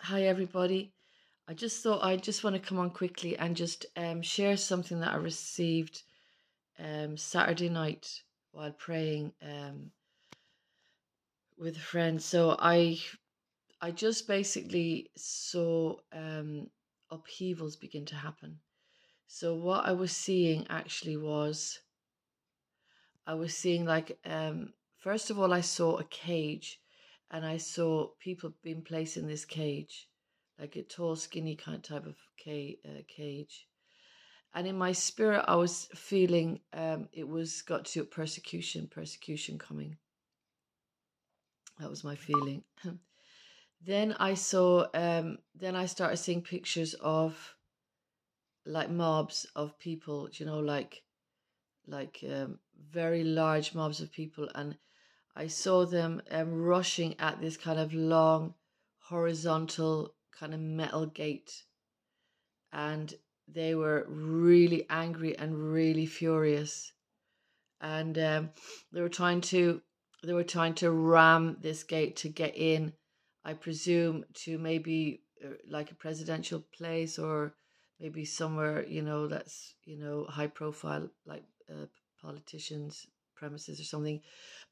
Hi, everybody. I just thought I just want to come on quickly and just share something that I received Saturday night while praying with a friend. So I just basically saw upheavals begin to happen. So what I was seeing actually was I was seeing like first of all I saw a cage, and I saw people being placed in this cage, like a tall, skinny kind of type of cage. And in my spirit, I was feeling it was got to persecution coming. That was my feeling. Then I started seeing pictures of like mobs of people, like very large mobs of people, and I saw them rushing at this kind of long, horizontal kind of metal gate, and they were really angry and really furious, and they were trying to they were trying to ram this gate to get in. I presume to maybe like a presidential place, or maybe somewhere that's high profile, like politicians' premises or something.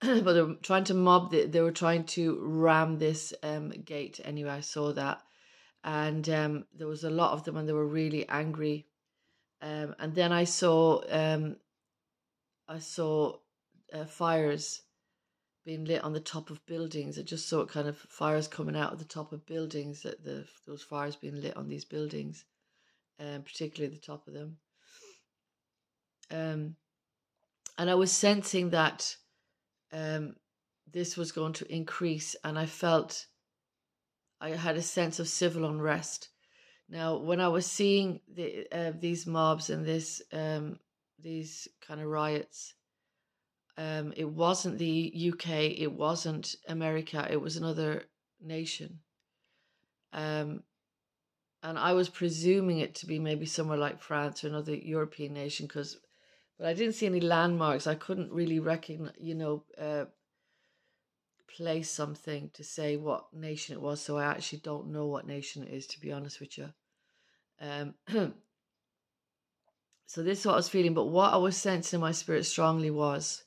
But they were trying to they were trying to ram this gate. Anyway, I saw that, and there was a lot of them, and they were really angry. And then I saw fires being lit on the top of buildings. I just saw kind of fires coming out of the top of buildings. Those fires being lit on these buildings, particularly the top of them. Um, and I was sensing that um, this was going to increase, and I had a sense of civil unrest. Now, when I was seeing these mobs and these kind of riots, it wasn't the UK, it wasn't America, it was another nation. Um, and I was presuming it to be maybe somewhere like France or another European nation, but I didn't see any landmarks. I couldn't really recognize, place something to say what nation it was. So I actually don't know what nation it is, to be honest with you. Um, so this is what I was feeling. But what I was sensing in my spirit strongly was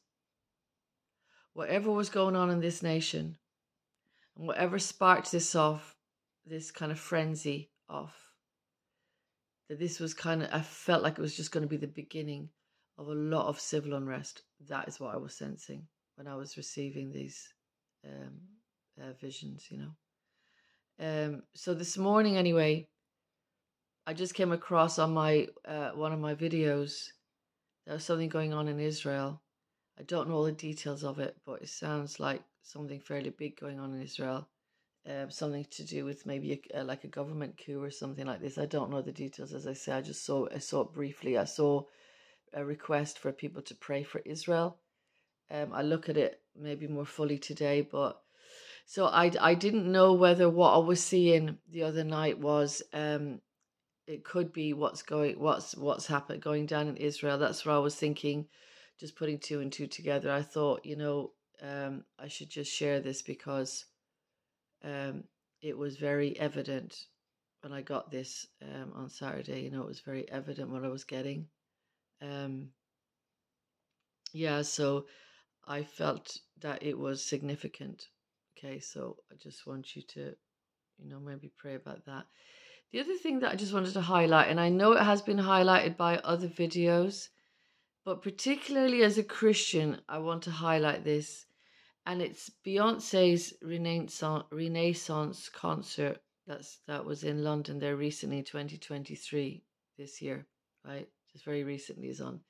whatever was going on in this nation, and whatever sparked this off, this kind of frenzy off, that this was I felt like it was just going to be the beginning of a lot of civil unrest. That is what I was sensing when I was receiving these um, visions. So this morning, anyway, I just came across on my one of my videos. There was something going on in Israel. I don't know all the details of it, but it sounds like something fairly big going on in Israel. Something to do with maybe like a government coup or something like this. I don't know the details. As I say, I saw it briefly. I saw a request for people to pray for Israel. I look at it maybe more fully today, but so I didn't know whether what I was seeing the other night was it could be what's happened going down in Israel. That's what I was thinking. Just putting two and two together, I thought I should just share this because um, it was very evident when I got this on Saturday. It was very evident what I was getting. Um, yeah, so I felt that it was significant. Okay, so I just want you to, maybe pray about that. The other thing that I just wanted to highlight, and I know it has been highlighted by other videos, but particularly as a Christian, I want to highlight this. And it's Beyonce's Renaissance concert that was in London there recently, 2023, this year, right? Just very recently is on.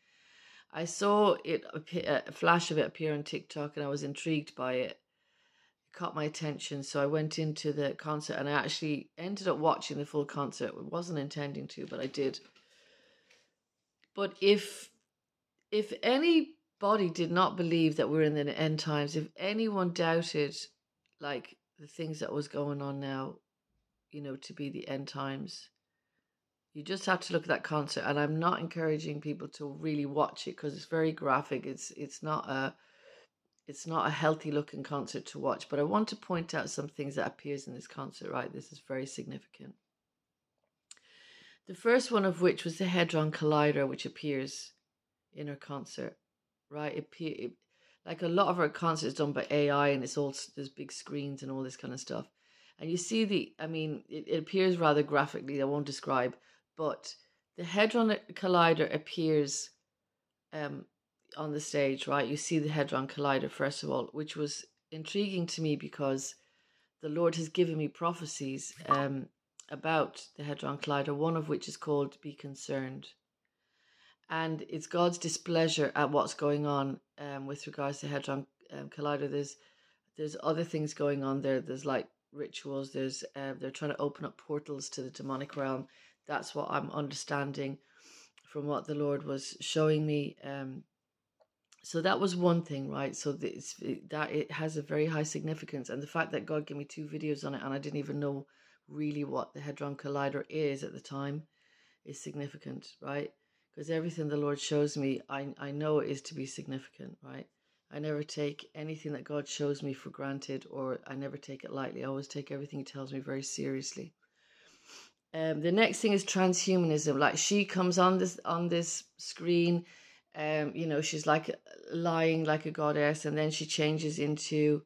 I saw a flash of it appear on TikTok, and I was intrigued by it. It caught my attention, so I went into the concert, and I actually ended up watching the full concert. I wasn't intending to, but I did. But if anybody did not believe that we're in the end times, if anyone doubted like the things that was going on now, to be the end times, you just have to look at that concert. And I'm not encouraging people to really watch it because it's very graphic. It's not It's not a healthy looking concert to watch, but I want to point out some things that appears in this concert, right? This is very significant. The first one of which was the Hadron Collider, which appears in her concert, right? Like a lot of her concerts done by AI, and there's big screens and all this kind of stuff. And you see it appears rather graphically. I won't describe, but the Hadron Collider appears on the stage, right? You see the Hadron Collider, first of all, which was intriguing to me because the Lord has given me prophecies about the Hadron Collider, one of which is called Be Concerned. And it's God's displeasure at what's going on with regards to Hadron Collider. There's other things going on there. There's like rituals. They're trying to open up portals to the demonic realm. That's what I'm understanding from what the Lord was showing me. So that was one thing, right? So it has a very high significance, and the fact that God gave me 2 videos on it, and I didn't even know really what the Hadron Collider is at the time, is significant, right? Because everything the Lord shows me, I know it is to be significant, right? I never take anything that God shows me for granted, or I never take it lightly. I always take everything He tells me very seriously. The next thing is transhumanism. Like, she comes on this screen, she's like lying like a goddess, and then she changes into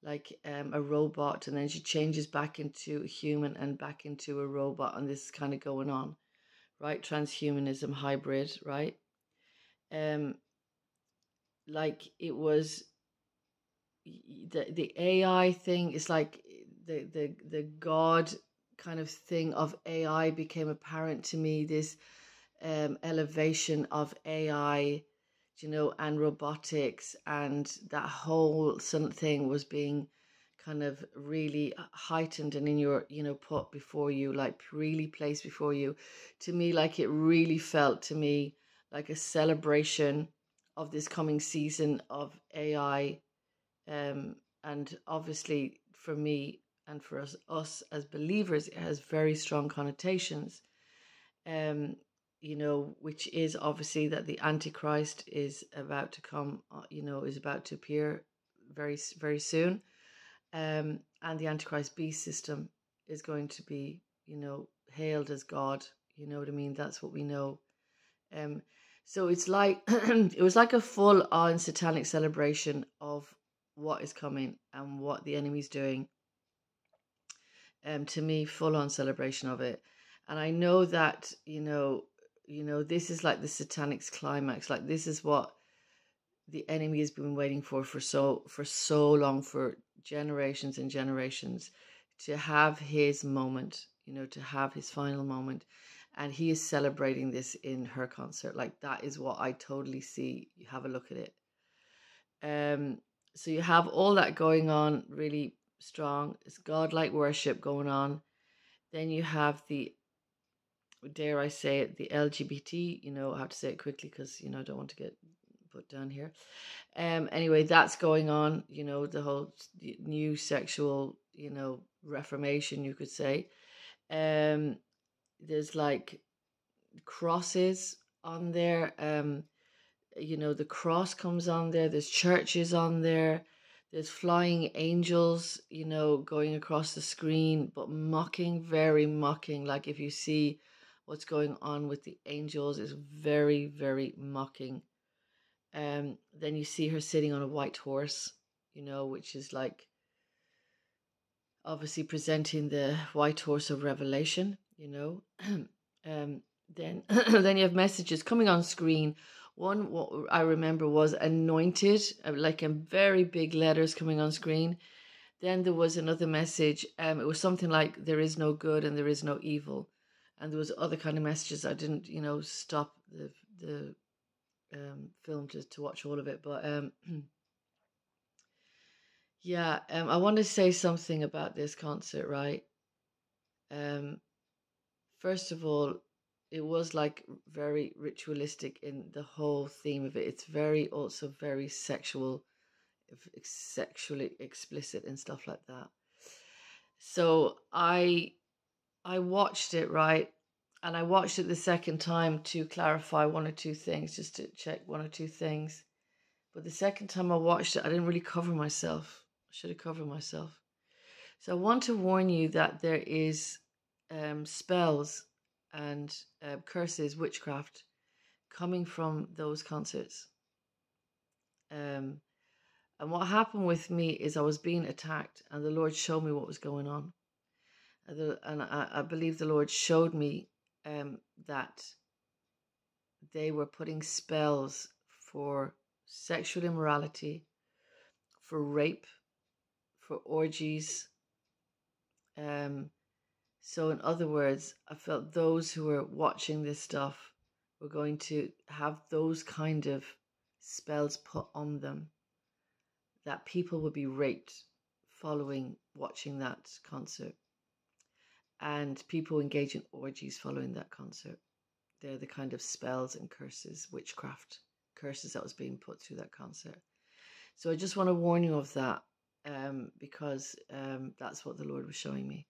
like a robot, and then she changes back into a human and back into a robot, and this is kind of going on, right? Transhumanism, hybrid, right? Like it was the AI thing is like the God kind of thing of AI became apparent to me. This elevation of AI, and robotics, and that whole thing was being kind of really heightened and in your, put before you, like really placed before you. To me, like it really felt to me like a celebration of this coming season of AI. And obviously for me and for us as believers, it has very strong connotations. Which is obviously that the Antichrist is about to come, is about to appear very, very soon. And the Antichrist beast system is going to be, hailed as God. You know what I mean? That's what we know. So it's like, it was like a full on satanic celebration of what is coming and what the enemy's doing. To me, full on celebration of it. And I know that, this is like the satanic's climax. Like this is what the enemy has been waiting for so long, for generations and generations, to have his moment, to have his final moment. And he is celebrating this in her concert. Like that is what I totally see. You have a look at it. So you have all that going on, really strong. It's godlike worship going on. Then you have the, dare I say it, the LGBT, I have to say it quickly because, I don't want to get put down here. Anyway, that's going on, the whole new sexual, reformation, you could say. There's like crosses on there. The cross comes on there. There's churches on there. There's flying angels, going across the screen, but very mocking. Like if you see what's going on with the angels, is very, very mocking. Then you see her sitting on a white horse, which is like obviously presenting the white horse of Revelation, then then you have messages coming on screen. One, what I remember, was anointed, like in very big letters coming on screen. Then there was another message. It was something like there is no good and there is no evil. And there was other kind of messages. I didn't, stop the film to watch all of it. But yeah, I want to say something about this concert, right? First of all, it was like very ritualistic in the whole theme of it. It's also very sexually explicit and stuff like that. So I watched it, right? And I watched it the second time to clarify one or two things, just to check one or two things But the second time I watched it, I didn't really cover myself. I should have covered myself. So I want to warn you that there is spells and curses, witchcraft coming from those concerts. And what happened with me is I was being attacked, and the Lord showed me what was going on. And I believe the Lord showed me that they were putting spells for sexual immorality, for rape, for orgies. So in other words, I felt those who were watching this stuff were going to have those kind of spells put on them, that people would be raped following watching that concert, and people engage in orgies following that concert. They're the kind of spells and curses, witchcraft curses that was being put through that concert. So I just want to warn you of that, because that's what the Lord was showing me.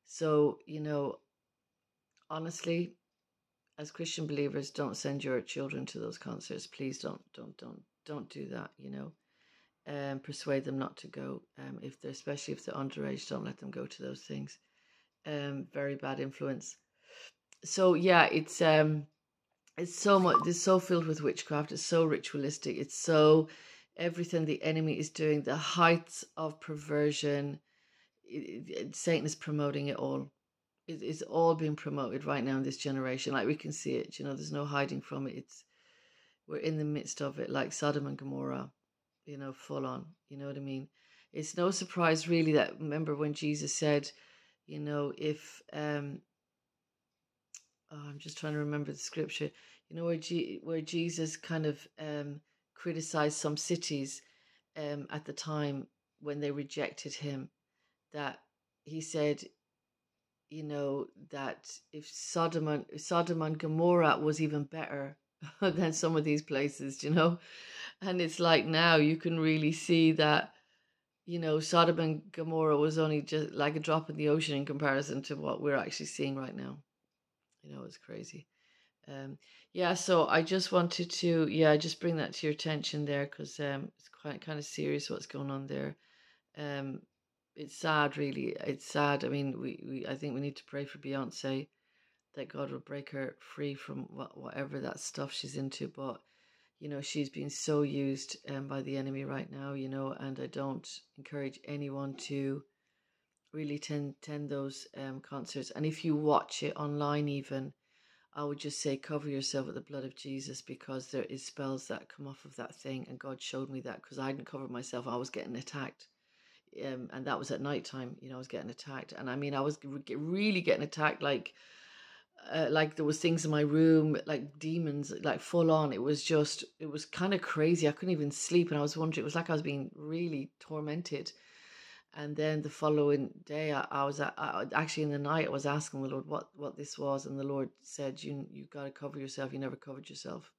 So, honestly, as Christian believers, don't send your children to those concerts. Please don't do that. Persuade them not to go. Especially if they're underage, don't let them go to those things. Very bad influence. So yeah, it's so much. It's so filled with witchcraft. It's so ritualistic. It's so everything the enemy is doing. The heights of perversion. Satan is promoting it all. It's all being promoted right now in this generation. Like, we can see it. There's no hiding from it. We're in the midst of it, like Sodom and Gomorrah. Full on. You know what I mean? It's no surprise, really, that, remember when Jesus said, if I'm just trying to remember the scripture. Where Jesus kind of criticized some cities at the time when they rejected him. That he said, that if Sodom and Gomorrah was even better than some of these places, and it's like now you can really see that, Sodom and Gomorrah was only just like a drop in the ocean in comparison to what we're actually seeing right now. It's crazy. So I just wanted to, just bring that to your attention there, because it's quite kind of serious what's going on there. It's sad, really. It's sad. I mean, I think we need to pray for Beyonce, that God will break her free from whatever that stuff she's into. But she's being so used by the enemy right now. And I don't encourage anyone to really attend those concerts. And if you watch it online, even, I would just say cover yourself with the blood of Jesus, because there is spells that come off of that thing. And God showed me that, because I hadn't covered myself. I was getting attacked. And that was at night time. I was getting attacked. And I mean, I was really getting attacked, like there was things in my room, like demons, like full on. It was kind of crazy. I couldn't even sleep. And I was wondering, it was like I was being really tormented. And then the following day, I was actually in the night, I was asking the Lord what this was. And the Lord said, you got to cover yourself. You never covered yourself,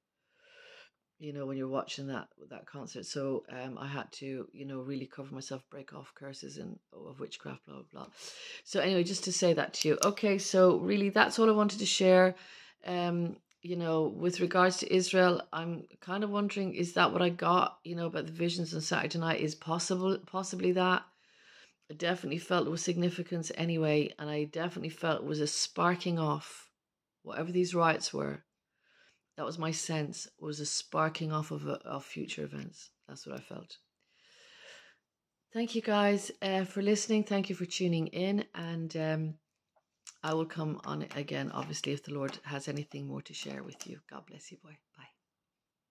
when you're watching that concert. So I had to, really cover myself, break off curses and of witchcraft, blah, blah, blah. So anyway, just to say that to you. Okay, so really that's all I wanted to share. With regards to Israel, I'm kind of wondering, is that what I got, about the visions on Saturday night? Is possibly that? I definitely felt there was significance anyway, and I definitely felt it was a sparking off, whatever these riots were. That was my sense, was a sparking off of future events. That's what I felt. Thank you guys for listening. Thank you for tuning in. And I will come on again, obviously, if the Lord has anything more to share with you. God bless you, boy. Bye.